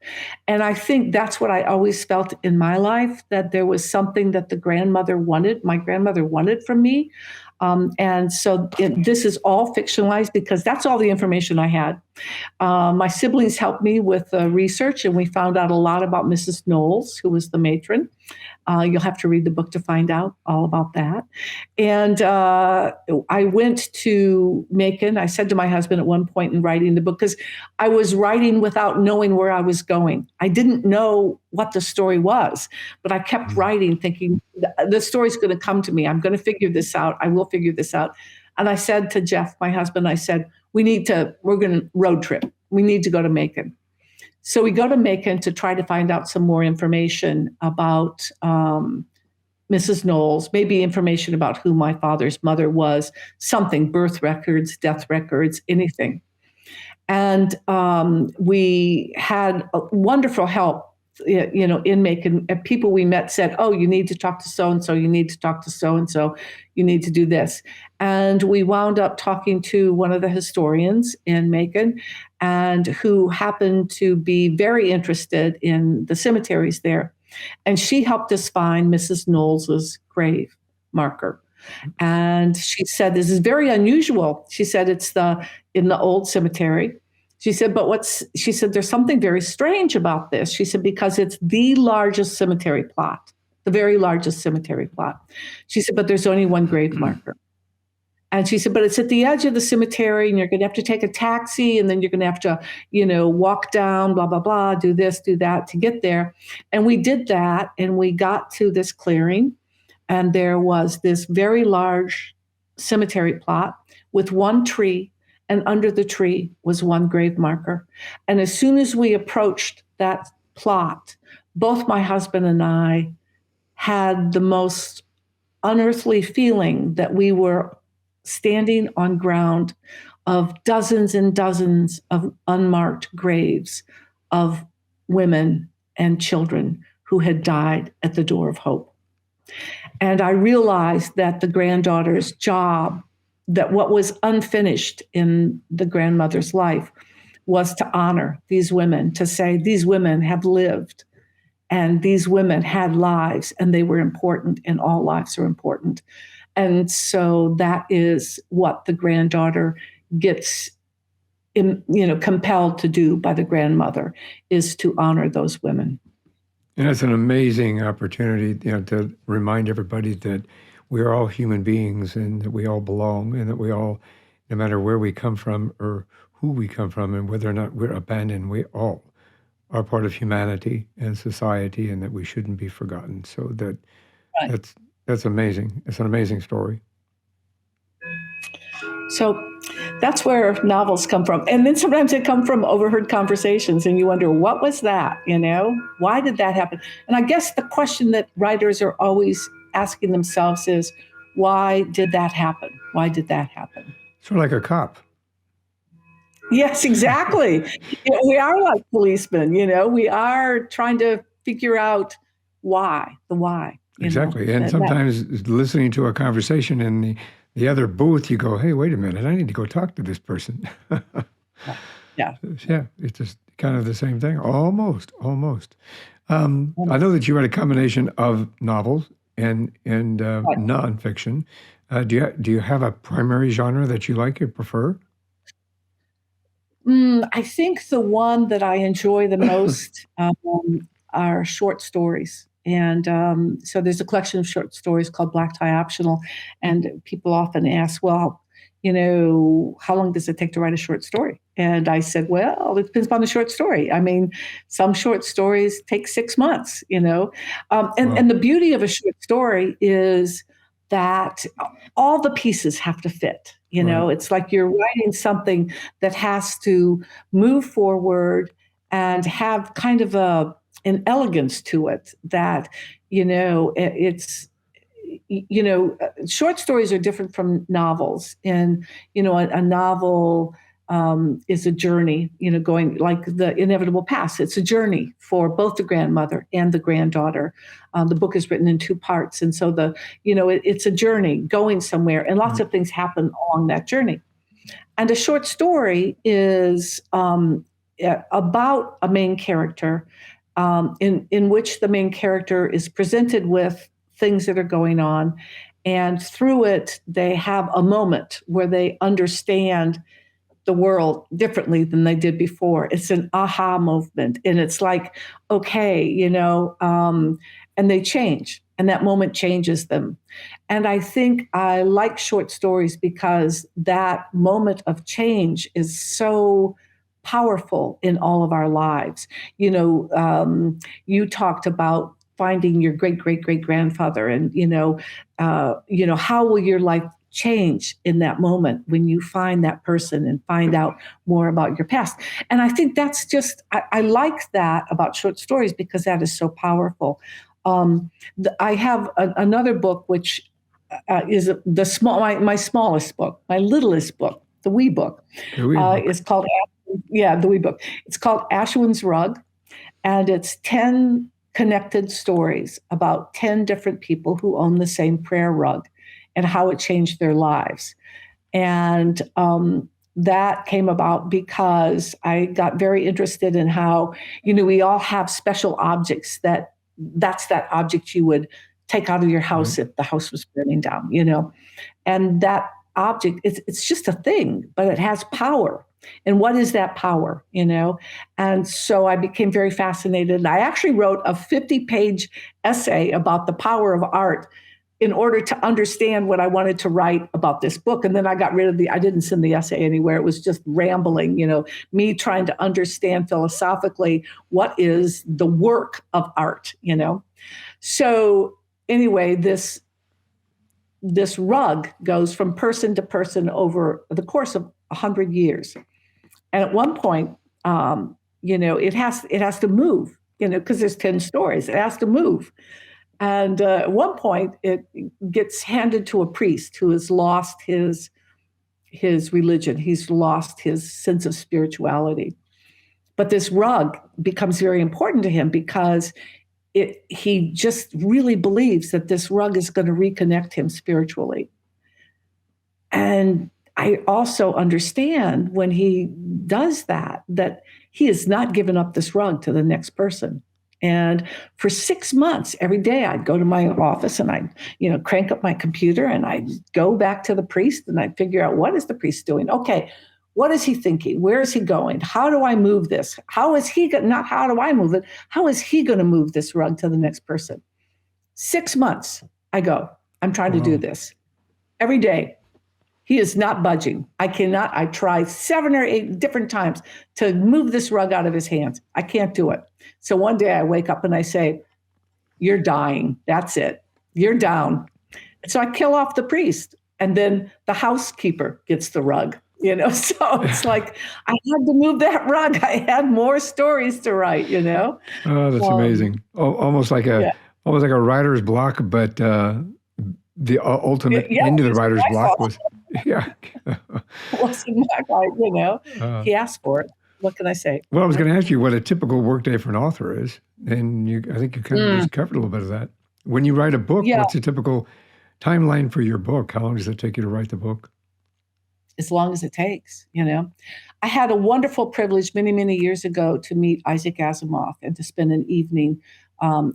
And I think that's what I always felt in my life, that there was something that my grandmother wanted from me. And so this is all fictionalized because that's all the information I had. My siblings helped me with research, and we found out a lot about Mrs. Knowles, who was the matron. You'll have to read the book to find out all about that. And I went to Macon. I said to my husband at one point in writing the book, because I was writing without knowing where I was going. I didn't know what the story was, but I kept writing thinking, the story's going to come to me. I'm going to figure this out. I will figure this out. And I said to Jeff, my husband, I said, we're going to road trip. We need to go to Macon. So we go to Macon to try to find out some more information about Mrs. Knowles, maybe information about who my father's mother was, something, birth records, death records, anything. And we had wonderful help, in Macon. People we met said, oh, you need to talk to so-and-so, you need to talk to so-and-so, you need to do this. And we wound up talking to one of the historians in Macon, and who happened to be very interested in the cemeteries there. And she helped us find Mrs. Knowles's grave marker. And she said, this is very unusual. She said, it's in the old cemetery. She said, there's something very strange about this. She said, because it's the largest cemetery plot, the very largest cemetery plot. She said, but there's only one grave marker. And she said, but it's at the edge of the cemetery, and you're going to have to take a taxi, and then you're going to have to, walk down, blah, blah, blah, do this, do that to get there. And we did that, and we got to this clearing, and there was this very large cemetery plot with one tree, and under the tree was one grave marker. And as soon as we approached that plot, both my husband and I had the most unearthly feeling that we were standing on ground of dozens and dozens of unmarked graves of women and children who had died at the door of hope. And I realized that the granddaughter's job, that what was unfinished in the grandmother's life, was to honor these women, to say these women have lived, and these women had lives, and they were important, and all lives are important. And so that is what the granddaughter gets, compelled to do by the grandmother, is to honor those women. And it's an amazing opportunity, to remind everybody that we are all human beings, and that we all belong, and that we all, no matter where we come from or who we come from, and whether or not we're abandoned, we all are part of humanity and society, and that we shouldn't be forgotten. So that's amazing. It's an amazing story. So that's where novels come from. And then sometimes they come from overheard conversations, and you wonder, what was that? Why did that happen? And I guess the question that writers are always asking themselves is, why did that happen? Why did that happen? Sort of like a cop. Yes, exactly. We are like policemen, we are trying to figure out why, the why. Exactly. And sometimes listening to a conversation in the other booth, you go, hey, wait a minute, I need to go talk to this person. Yeah. Yeah, it's just kind of the same thing. Almost. I know that you read a combination of novels and nonfiction. Do you have a primary genre that you like or prefer? I think the one that I enjoy the most are short stories. And so there's a collection of short stories called Black Tie Optional. And people often ask, well, how long does it take to write a short story? And I said, well, it depends upon the short story. I mean, some short stories take 6 months, And the beauty of a short story is that all the pieces have to fit. Right. It's like you're writing something that has to move forward and have kind of an elegance to it that, it's, short stories are different from novels. And, a novel is a journey, going like The Inevitable Past. It's a journey for both the grandmother and the granddaughter. The book is written in 2 parts. And so it's a journey going somewhere, and lots of things happen along that journey. And a short story is about a main character, in which the main character is presented with things that are going on, and through it they have a moment where they understand the world differently than they did before. It's an aha moment, and it's like, okay, and they change, and that moment changes them. And I think I like short stories because that moment of change is so powerful in all of our lives. You talked about finding your great great great grandfather, and how will your life change in that moment when you find that person and find out more about your past. And I think that's just, I like that about short stories because that is so powerful. I have another book, which is my smallest book, my littlest book, the wee book. The wee book. Is called, the wee book. It's called Ashoan's Rug, and it's 10 connected stories about 10 different people who own the same prayer rug and how it changed their lives. And that came about because I got very interested in how, we all have special objects that's that object you would take out of your house if the house was burning down, and that object, it's just a thing, but it has power. And what is that power, And so I became very fascinated. And I actually wrote a 50-page essay about the power of art in order to understand what I wanted to write about this book. And then I got rid of I didn't send the essay anywhere. It was just rambling, me trying to understand philosophically what is the work of art, So anyway, this rug goes from person to person over the course of 100 years. And at one point, it has to move, because there's 10 stories. It has to move. And at one point, it gets handed to a priest who has lost his religion. He's lost his sense of spirituality. But this rug becomes very important to him because he just really believes that this rug is going to reconnect him spiritually. And I also understand when he does that he has not given up this rug to the next person. And for 6 months, every day I'd go to my office and I'd, crank up my computer and I'd go back to the priest and I'd figure out, what is the priest doing? Okay, what is he thinking? Where is he going? How do I move this? How is he going? Not how do I move it? How is he going to move this rug to the next person? 6 months I go, I'm trying to do this every day. He is not budging. I tried 7 or 8 different times to move this rug out of his hands. I can't do it. So one day I wake up and I say, you're dying. That's it. You're down. So I kill off the priest, and then the housekeeper gets the rug, So it's like I had to move that rug. I had more stories to write, Oh, that's amazing. Almost like a writer's block, but the ultimate end of the writer's block was, wasn't that right, he asked for it. What can I say? Well, I was going to ask you what a typical workday for an author is, and I think you kind of just covered a little bit of that. When you write a book, what's a typical timeline for your book? How long does it take you to write the book? As long as it takes, I had a wonderful privilege many, many years ago to meet Isaac Asimov and to spend an evening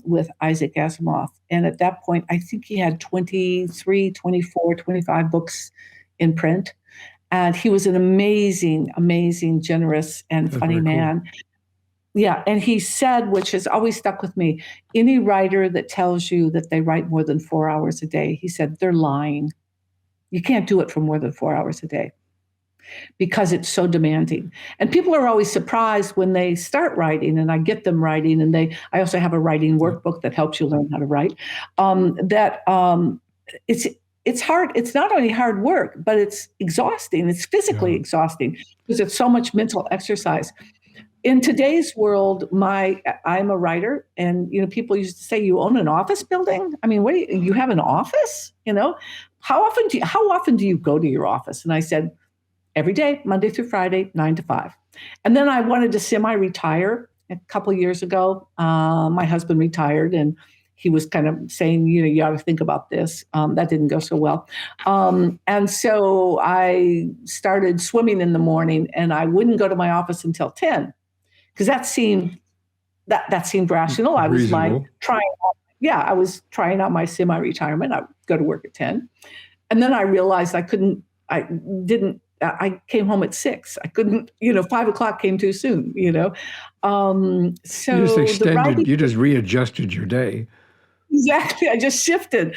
with Isaac Asimov. And at that point, I think he had 23, 24, 25 books in print. And he was an amazing, amazing, generous, and funny man. Cool. Yeah. And he said, which has always stuck with me, any writer that tells you that they write more than 4 hours a day, he said, they're lying. You can't do it for more than 4 hours a day because it's so demanding. And people are always surprised when they start writing, and I get them writing, and I also have a writing workbook that helps you learn how to write, it's hard. It's not only hard work, but it's exhausting. It's physically exhausting because it's so much mental exercise. In today's world, I'm a writer, and people used to say, "You own an office building? I mean, you have an office? How often do you go to your office?" And I said, every day, Monday through Friday, 9 to 5. And then I wanted to semi-retire a couple of years ago. My husband retired, and he was kind of saying, you ought to think about this. That didn't go so well. And so I started swimming in the morning, and I wouldn't go to my office until 10. because that seemed rational. I was I was trying out my semi-retirement. I would go to work at 10. And then I realized I came home at 6. I couldn't, 5 o'clock came too soon, So you just readjusted your day. Exactly. I shifted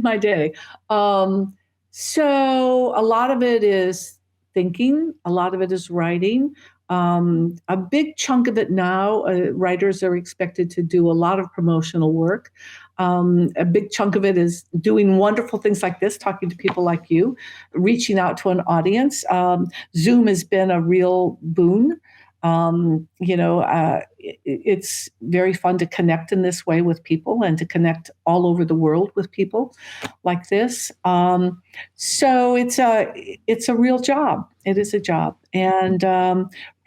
my day. So a lot of it is thinking, a lot of it is writing. A big chunk of it now, writers are expected to do a lot of promotional work. A big chunk of it is doing wonderful things like this, talking to people like you, reaching out to an audience. Zoom has been a real boon. It's very fun to connect in this way with people and to connect all over the world with people like this. So it's a real job. It is a job. And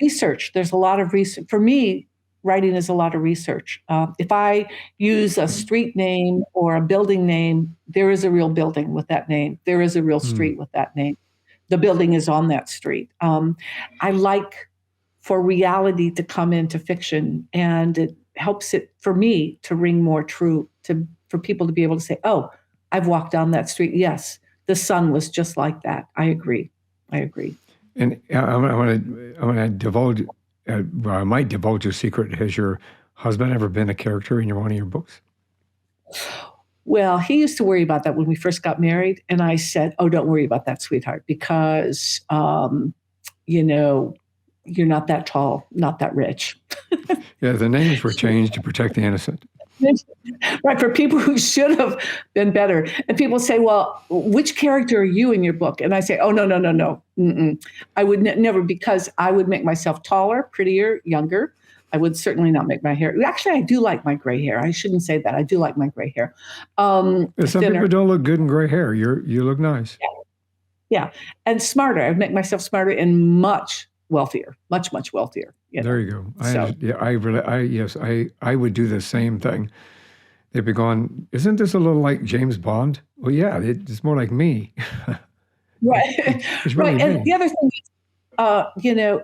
research, there's a lot of research. For me, writing is a lot of research. If I use a street name or a building name, there is a real building with that name. There is a real street with that name. The building is on that street. I like for reality to come into fiction, and it helps it for me to ring more true, for people to be able to say, oh, I've walked down that street. Yes, the sun was just like that. I agree. And I want to divulge, I might divulge a secret. Has your husband ever been a character in one of your books? Well, he used to worry about that when we first got married. And I said, oh, don't worry about that, sweetheart, because, you're not that tall, not that rich. Yeah, the names were changed to protect the innocent. Right, for people who should have been better. And people say, well, which character are you in your book? And I say, oh, no. Mm-mm. I would never, because I would make myself taller, prettier, younger. I would certainly not make my hair. Actually, I do like my gray hair. I shouldn't say that. I do like my gray hair. Some people don't look good in gray hair. You look nice. Yeah. And smarter. I'd make myself smarter and much wealthier, much wealthier. There you go. I would do the same thing. They'd be going, isn't this a little like James Bond? Well, yeah, it's more like me. Right. It's really right. And me. the other thing is,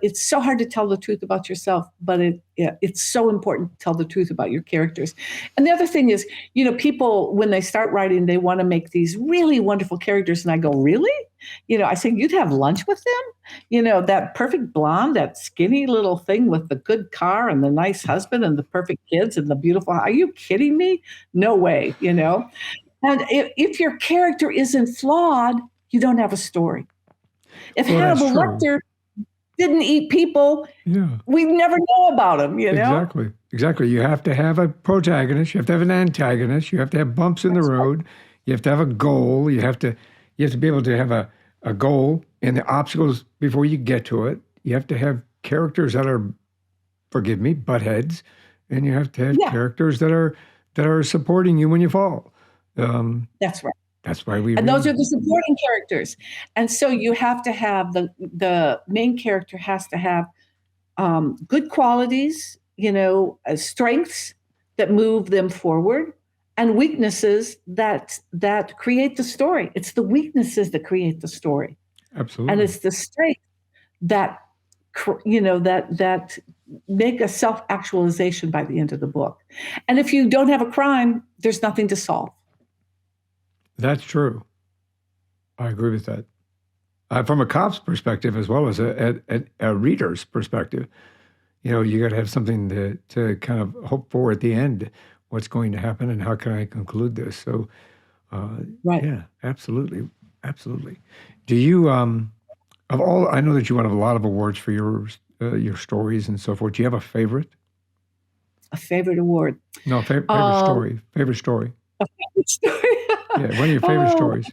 it's so hard to tell the truth about yourself, but it's so important to tell the truth about your characters. And the other thing is, people, when they start writing, they want to make these really wonderful characters. And I go, really? I say, you'd have lunch with them? That perfect blonde, that skinny little thing with the good car and the nice husband and the perfect kids and the beautiful, are you kidding me? No way, And if your character isn't flawed, you don't have a story. If Hannibal Lecter didn't eat people, we never know about him, Exactly. You have to have a protagonist. You have to have an antagonist. You have to have bumps in the road. You have to have a goal. You have to be able to have a goal and the obstacles before you get to it. You have to have characters that are, forgive me, butt heads, and you have to have characters that are supporting you when you fall. That's right. That's why those are the supporting characters. And so you have to have the main character has to have good qualities, strengths that move them forward, and weaknesses that create the story. It's the weaknesses that create the story. Absolutely. And it's the strength that that make a self-actualization by the end of the book. And if you don't have a crime, there's nothing to solve. That's true. I agree with that. From a cop's perspective, as well as a reader's perspective, you got to have something to kind of hope for at the end. What's going to happen, and how can I conclude this? So, right. Yeah, absolutely. Do you, I know that you won a lot of awards for your stories and so forth. Do you have a favorite? A favorite award? No, favorite story. Favorite story. A favorite story. Yeah, one of your favorite stories.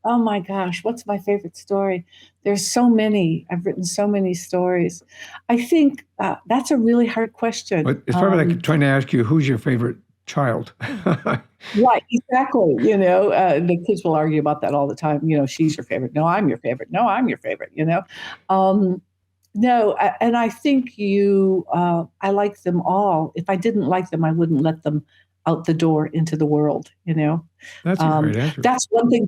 Oh my gosh, what's my favorite story? There's so many. I've written so many stories. I think that's a really hard question. But it's probably like trying to ask you, who's your favorite child? Right, exactly. The kids will argue about that all the time. She's your favorite. No, I'm your favorite. No, I'm your favorite. No, and I think I like them all. If I didn't like them, I wouldn't let them out the door into the world. That's a great answer. That's one thing.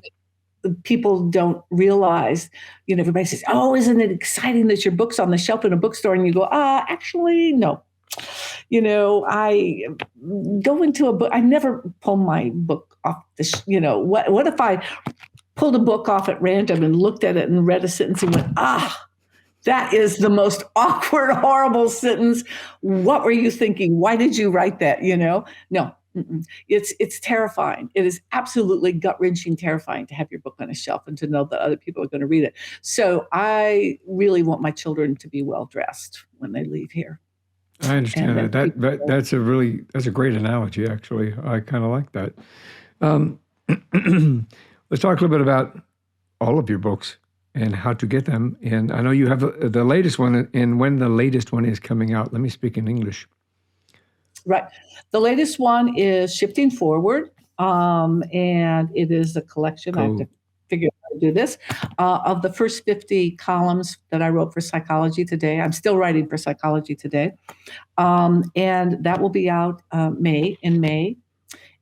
people don't realize, everybody says, oh, isn't it exciting that your book's on the shelf in a bookstore? And you go, actually, no. I go into a book. I never pull my book off what if I pulled a book off at random and looked at it and read a sentence and went, that is the most awkward, horrible sentence. What were you thinking? Why did you write that? No. It's terrifying. It is absolutely gut-wrenching terrifying to have your book on a shelf and to know that other people are going to read it. So I really want my children to be well-dressed when they leave here. I understand that. That's a great analogy, actually. I kind of like that. Let's talk a little bit about all of your books and how to get them. And I know you have the latest one, and when the latest one is coming out. Let me speak in English. Right. The latest one is Shifting Forward, and it is a collection. Cool. I have to figure out how to do this, of the first 50 columns that I wrote for Psychology Today. I'm still writing for Psychology Today. And that will be out in May,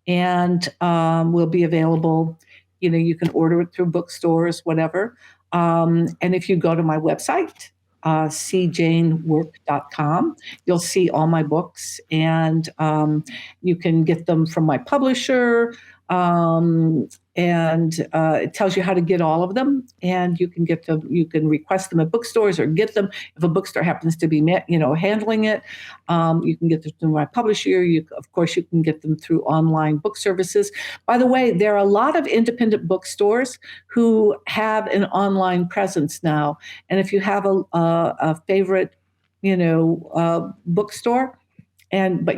and will be available. You can order it through bookstores, whatever. And if you go to my website, cjanework.com, you'll see all my books, and you can get them from my publisher. And it tells you how to get all of them, and you can get them. You can request them at bookstores or get them if a bookstore happens to be, handling it. You can get them through my publisher. Of course, you can get them through online book services. By the way, there are a lot of independent bookstores who have an online presence now, and if you have a favorite, bookstore, but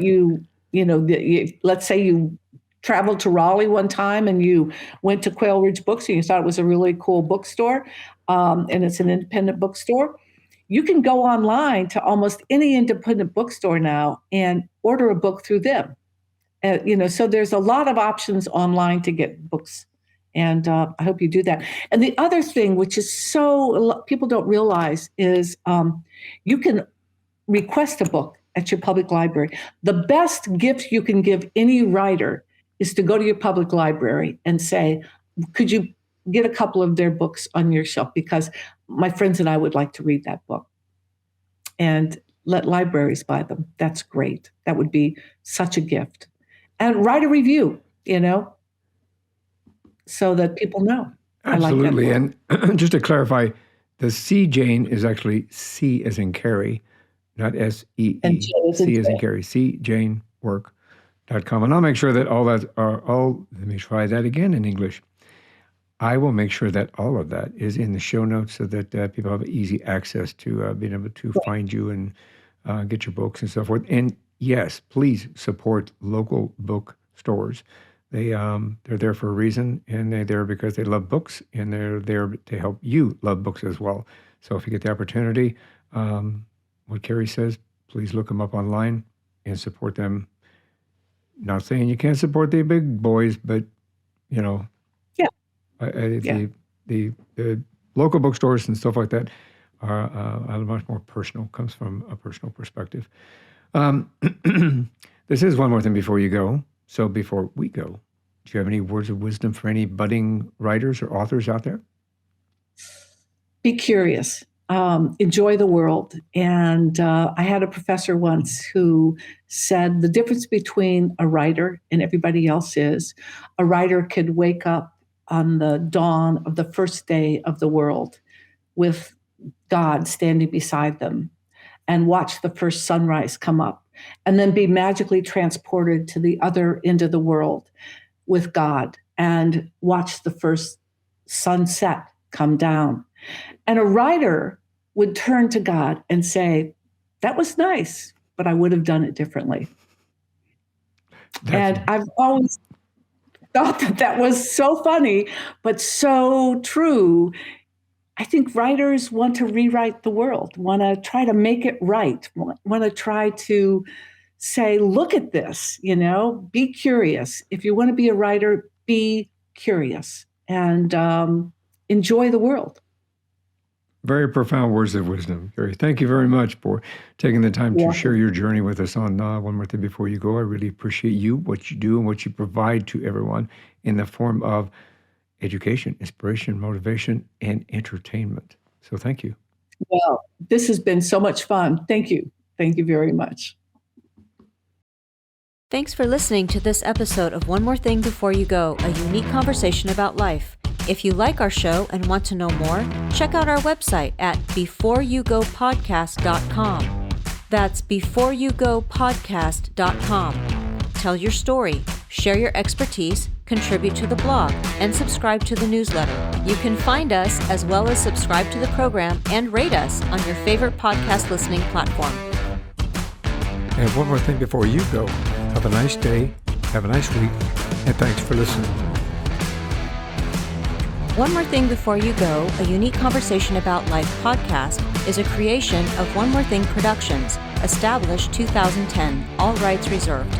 let's say you traveled to Raleigh one time and you went to Quail Ridge Books and you thought it was a really cool bookstore, and it's an independent bookstore, you can go online to almost any independent bookstore now and order a book through them. So there's a lot of options online to get books, and I hope you do that. And the other thing, which is people don't realize, is you can request a book at your public library. The best gift you can give any writer is to go to your public library and say, could you get a couple of their books on your shelf? Because my friends and I would like to read that book. And let libraries buy them. That's great. That would be such a gift. And write a review, so that people know. Absolutely. I like that book. And just to clarify, the C Jane is actually C as in Carrie, not S-E-E. And C as in Carrie, cjanework.com. And I'll make sure that let me try that again in English. I will make sure that all of that is in the show notes so that people have easy access to being able to find you and get your books and so forth. And yes, please support local bookstores. They're there for a reason, and they're there because they love books, and they're there to help you love books as well. So if you get the opportunity, what Carrie says, please look them up online and support them. Not saying you can't support the big boys, but the local bookstores and stuff like that are much more personal. Comes from a personal perspective. This is one more thing before you go. So before we go, do you have any words of wisdom for any budding writers or authors out there? Be curious. Enjoy the world. And I had a professor once who said the difference between a writer and everybody else is a writer could wake up on the dawn of the first day of the world with God standing beside them and watch the first sunrise come up and then be magically transported to the other end of the world with God and watch the first sunset come down. And a writer would turn to God and say, that was nice, but I would have done it differently. And I've always thought that was so funny, but so true. I think writers want to rewrite the world, want to try to make it right, want to try to say, look at this, be curious. If you want to be a writer, be curious and enjoy the world. Very profound words of wisdom, Carrie. Thank you very much for taking the time to share your journey with us on One More Thing Before You Go. I really appreciate you, what you do, and what you provide to everyone in the form of education, inspiration, motivation, and entertainment. So thank you. Well, this has been so much fun. Thank you. Thank you very much. Thanks for listening to this episode of One More Thing Before You Go, a unique conversation about life. If you like our show and want to know more, check out our website at beforeyougopodcast.com. That's beforeyougopodcast.com. Tell your story, share your expertise, contribute to the blog, and subscribe to the newsletter. You can find us as well as subscribe to the program and rate us on your favorite podcast listening platform. And one more thing before you go. Have a nice day, have a nice week, and thanks for listening. One More Thing Before You Go, a unique conversation about life podcast, is a creation of One More Thing Productions, established 2010, all rights reserved.